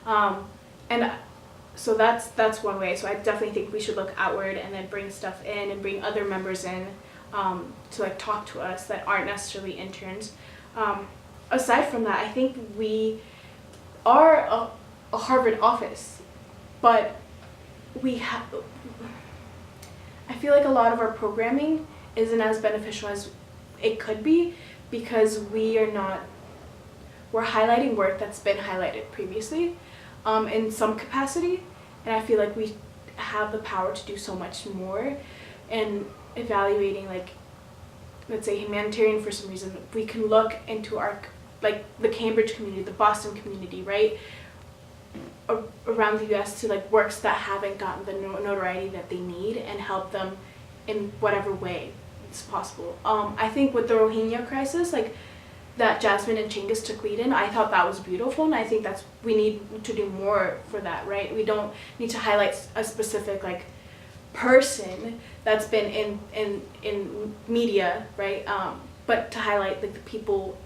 And so that's one way. So I definitely think we should look outward and then bring stuff in and bring other members in to like talk to us that aren't necessarily interns. Aside from that, I think we are a Harvard office, but I feel like a lot of our programming isn't as beneficial as it could be because we're highlighting work that's been highlighted previously in some capacity, and I feel like we have the power to do so much more in evaluating, like, let's say humanitarian for some reason. We can look into our, like, the Cambridge community, the Boston community, right, around the US to like works that haven't gotten the notoriety that they need and help them in whatever way it's possible. I think with the Rohingya crisis, like, that Jasmine and Chinggis took lead in, I thought that was beautiful, and I think we need to do more for that, right? We don't need to highlight a specific like person that's been in media, right? But to highlight like the people.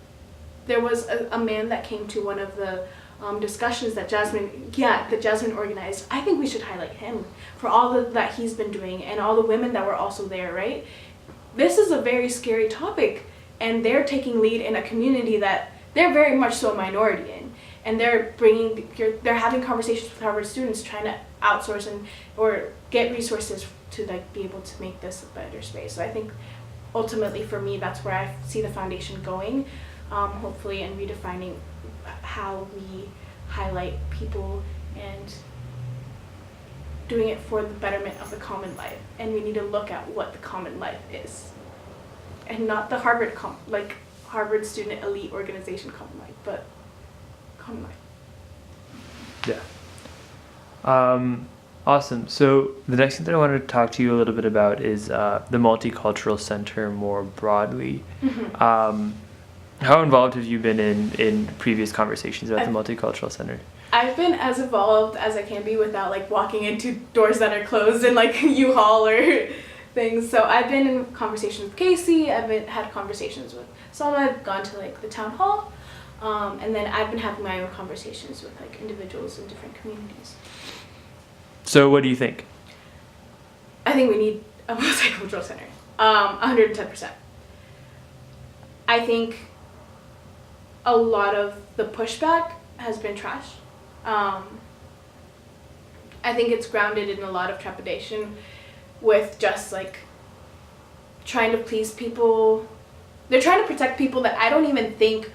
There was a man that came to one of the discussions that Jasmine organized. I think we should highlight him for all that he's been doing and all the women that were also there, right? This is a very scary topic, and they're taking lead in a community that they're very much so a minority in, and they're having conversations with Harvard students trying to outsource or get resources to like be able to make this a better space. So I think ultimately for me that's where I see the foundation going, hopefully, and redefining how we highlight people and doing it for the betterment of the common life. And we need to look at what the common life is, and not the Harvard student elite organization common life, but common life. Yeah. Awesome. So the next thing that I wanted to talk to you a little bit about is the Multicultural Center more broadly. Mm-hmm. How involved have you been in previous conversations about the Multicultural Center? I've been as involved as I can be without like walking into doors that are closed in like U-Haul or things. So I've been in conversations with Casey, had conversations with Salma, I've gone to like the town hall, and then I've been having my own conversations with like individuals in different communities. So what do you think? I think we need a multicultural center, 110%. I think a lot of the pushback has been trash. I think it's grounded in a lot of trepidation with just like trying to please people. They're trying to protect people that I don't even think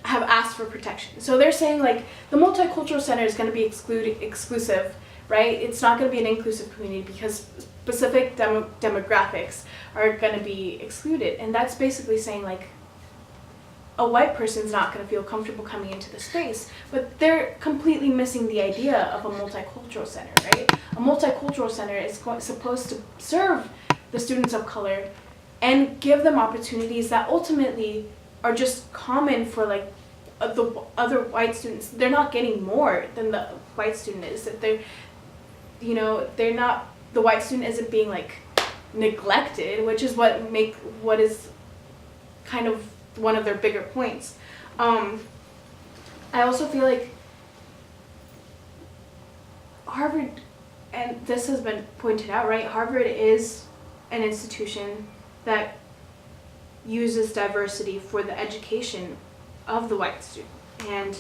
have asked for protection. So they're saying like the multicultural center is going to be exclusive, right? It's not going to be an inclusive community because specific demographics are going to be excluded. And that's basically saying like a white person's not going to feel comfortable coming into the space, but they're completely missing the idea of a multicultural center, right? A multicultural center is supposed to serve the students of color and give them opportunities that ultimately are just common for like the other white students. They're not getting more than the white student is. That they're not, the white student isn't being like neglected, which is what is kind of one of their bigger points. I also feel like Harvard, and this has been pointed out, right? Harvard is an institution that uses diversity for the education of the white student, and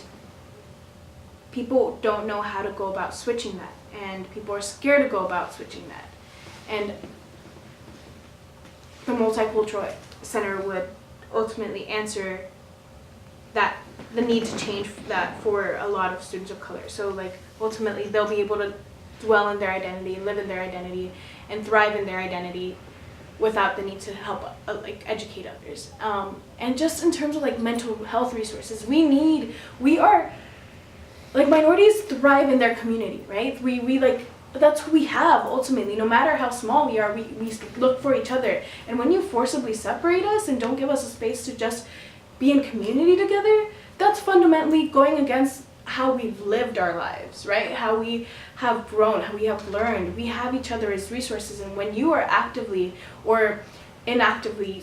people don't know how to go about switching that, and people are scared to go about switching that, and the Multicultural Center would ultimately answer that, the need to change that for a lot of students of color. So like ultimately they'll be able to dwell in their identity, live in their identity, and thrive in their identity without the need to help like educate others. And just in terms of like mental health resources, we are like, minorities thrive in their community, right? We like, that's who we have ultimately. No matter how small we are, we look for each other. And when you forcibly separate us and don't give us a space to just be in community together, that's fundamentally going against how we've lived our lives, right? How we have grown, how we have learned. We have each other as resources, and when you are actively or inactively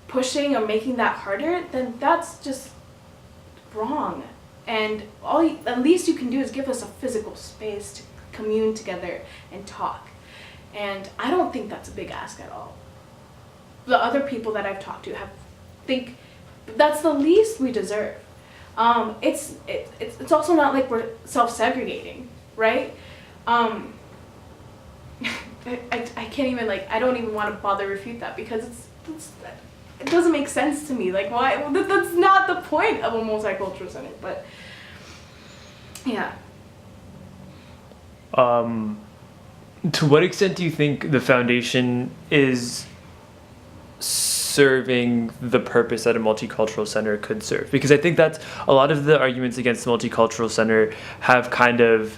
pushing or making that harder, then that's just wrong. And at least you can do is give us a physical space to commune together and talk. And I don't think that's a big ask at all. The other people that I've talked to think that's the least we deserve. It's also not like we're self-segregating, right? I can't even, like, I don't even want to bother refute that, because it doesn't make sense to me. Like, why? That's not the point of a multicultural center. But yeah. To what extent do you think the foundation is serving the purpose that a multicultural center could serve? Because I think that's a lot of the arguments against the multicultural center have kind of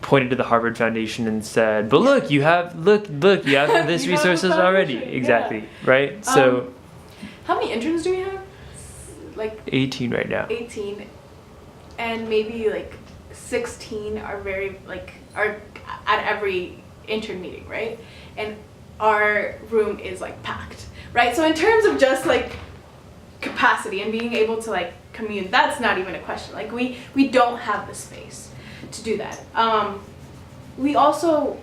pointed to the Harvard Foundation and said, but look, you have this resources already. Exactly. Yeah. Right? So how many interns do we have? Like 18 right now. 18. And maybe like 16 are are at every intern meeting, right? And our room is like packed, right? So in terms of just like capacity and being able to like commune, that's not even a question. Like we don't have the space to do that. We also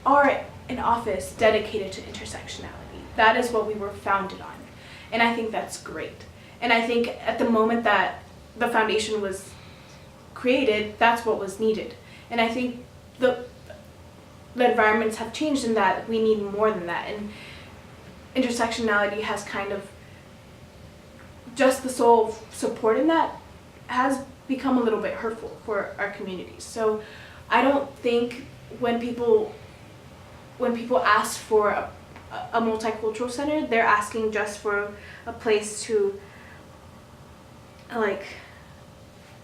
are an office dedicated to intersectionality. That is what we were founded on. And I think that's great. And I think at the moment that the foundation was created, that's what was needed. And I think the environments have changed in that we need more than that. And intersectionality has kind of, just the sole support in that has become a little bit hurtful for our communities. So I don't think when people ask for a multicultural center, they're asking just for a place to like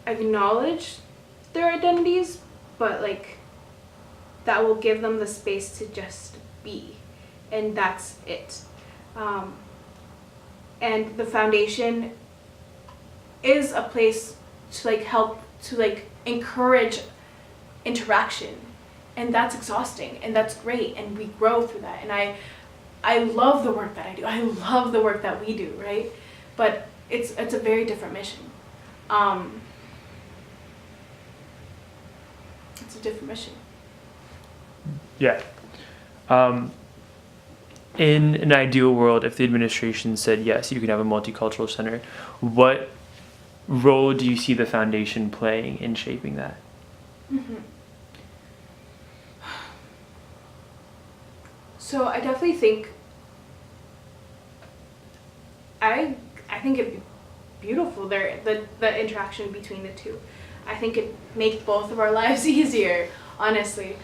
acknowledge their identities, but like that will give them the space to just be, and that's it. And the foundation is a place to like help to like encourage interaction, and that's exhausting, and that's great, and we grow through that. And I love the work that I do. I love the work that we do, right? But it's a very different mission. It's a different mission. Yeah. In an ideal world, if the administration said, yes, you can have a multicultural center, what role do you see the foundation playing in shaping that? Mm-hmm. So I definitely think, I think it'd be beautiful there, the interaction between the two. I think it'd make both of our lives easier, honestly.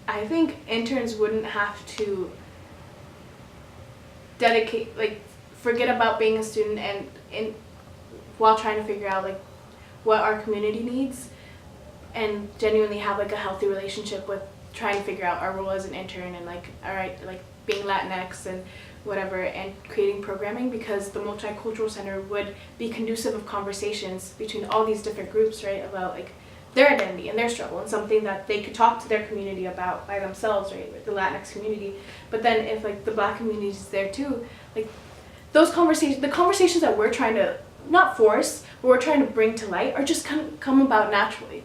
I think interns wouldn't have to forget about being a student and while trying to figure out like what our community needs, and genuinely have like a healthy relationship with trying to figure out our role as an intern, and like, all right, like being Latinx and whatever, and creating programming, because the multicultural center would be conducive of conversations between all these different groups, right, about like their identity and their struggle, and something that they could talk to their community about by themselves, right, like the Latinx community. But then if like the Black community is there too, like those conversations, the conversations that we're trying to not force, but we're trying to bring to light, are just come about naturally.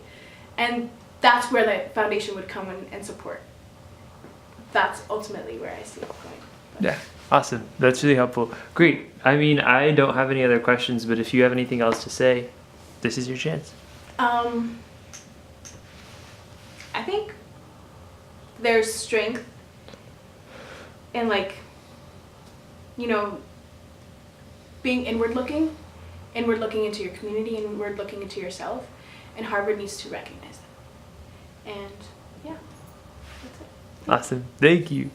And that's where the foundation would come in and support. That's ultimately where I see it going. Yeah, awesome. That's really helpful. Great. I mean, I don't have any other questions, but if you have anything else to say, this is your chance. I think there's strength in like, you know, being inward looking into your community, inward looking into yourself, and Harvard needs to recognize that. And yeah, that's it. Awesome. Thank you.